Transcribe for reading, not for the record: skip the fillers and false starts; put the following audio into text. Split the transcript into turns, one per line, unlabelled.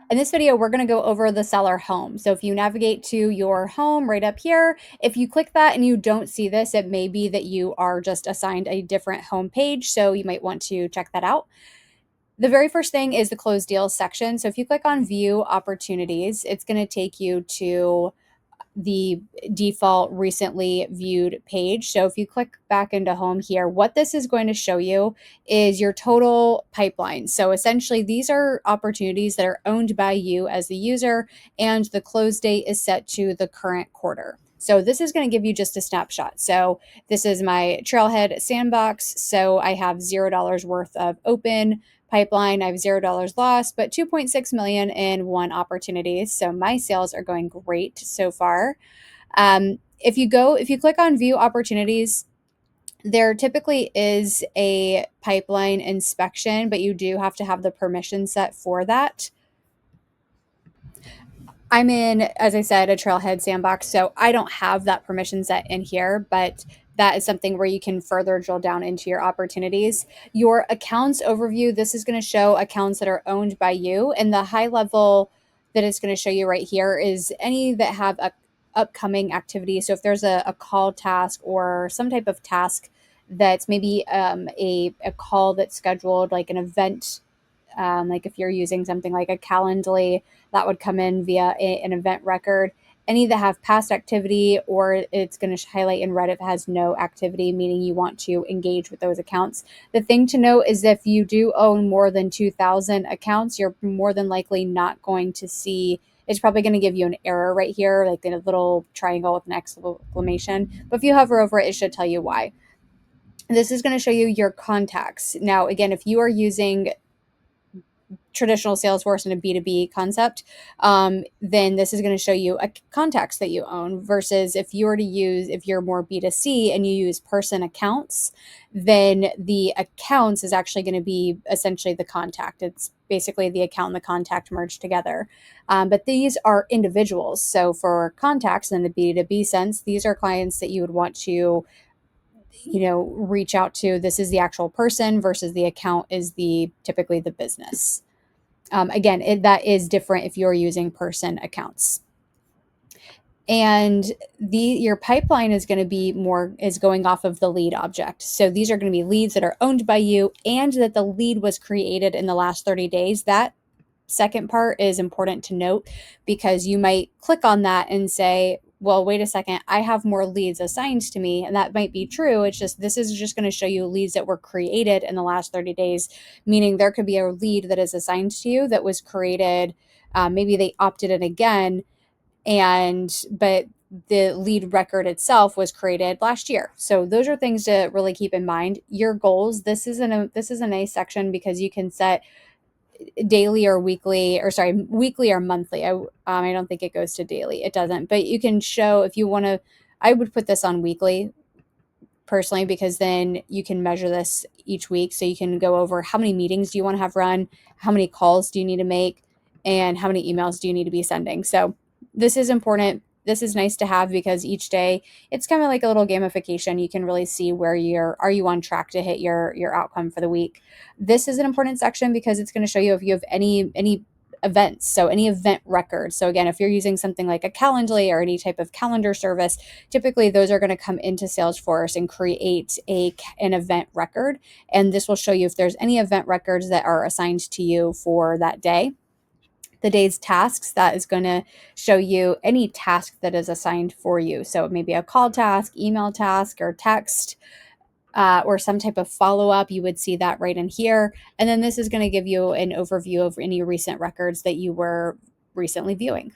In this video, we're going to go over the seller home. So if you navigate to your home right up here, if you click that and you don't see this, it may be that you are just assigned a different home page. So you might want to check that out. The very first thing is the closed deals section. So if you click on view opportunities, it's going to take you to the default recently viewed page. So if you click back into home here, what this is going to show you is your total pipeline. So essentially, these are opportunities that are owned by you as the user, and the close date is set to the current quarter. So this is going to give you just a snapshot. So this is my Trailhead sandbox. So I have $0 worth of open pipeline. I have $0 lost, but 2.6 million in one opportunities. So my sales are going great so far. If you click on view opportunities, there typically is a pipeline inspection, but you do have to have the permission set for that. I'm in, as I said, a Trailhead sandbox, so I don't have that permission set in here, but that is something where you can further drill down into your opportunities. Your accounts overview, this is going to show accounts that are owned by you, and the high level that it's going to show you right here is any that have a upcoming activity. So if there's a call task or some type of task that's maybe a call that's scheduled, like an event, like if you're using something like a Calendly, that would come in via an event record. Any that have past activity, or it's going to highlight in red if it has no activity, meaning you want to engage with those accounts. The thing to note is if you do own more than 2,000 accounts, you're more than likely not going to see. It's probably going to give you an error right here, like a little triangle with an exclamation. But if you hover over it, it should tell you why. This is going to show you your contacts. Now, again, if you are using traditional Salesforce and a B2B concept, then this is going to show you contacts that you own, versus if you're more B2C and you use person accounts, then the accounts is actually going to be essentially the contact. It's basically the account and the contact merged together. But these are individuals. So for contacts in the B2B sense, these are clients that you would want to reach out to. This is the actual person versus the account is typically the business. Again, that is different if you're using person accounts. And your pipeline is going to be is going off of the lead object. So these are going to be leads that are owned by you and that the lead was created in the last 30 days. That second part is important to note, because you might click on that and say, well, wait a second, I have more leads assigned to me. And that might be true. It's just, this is just going to show you leads that were created in the last 30 days, meaning there could be a lead that is assigned to you that was created. Maybe they opted in again, but the lead record itself was created last year. So those are things to really keep in mind. Your goals, this is an A section, because you can set daily or weekly, or sorry, weekly or monthly. I don't think it goes to daily. It doesn't, but you can show if you want to. I would put this on weekly personally, because then you can measure this each week. So you can go over how many meetings do you want to have run, how many calls do you need to make, and how many emails do you need to be sending. So this is important. This is nice to have, because each day it's kind of like a little gamification. You can really see where are you on track to hit your outcome for the week. This is an important section because it's going to show you if you have any events, so any event records. So again, if you're using something like a Calendly or any type of calendar service, typically those are going to come into Salesforce and create an event record, and this will show you if there's any event records that are assigned to you for that day. The day's tasks, that is going to show you any task that is assigned for you. So maybe a call task, email task, or text, or some type of follow-up. You would see that right in here. And then this is going to give you an overview of any recent records that you were recently viewing.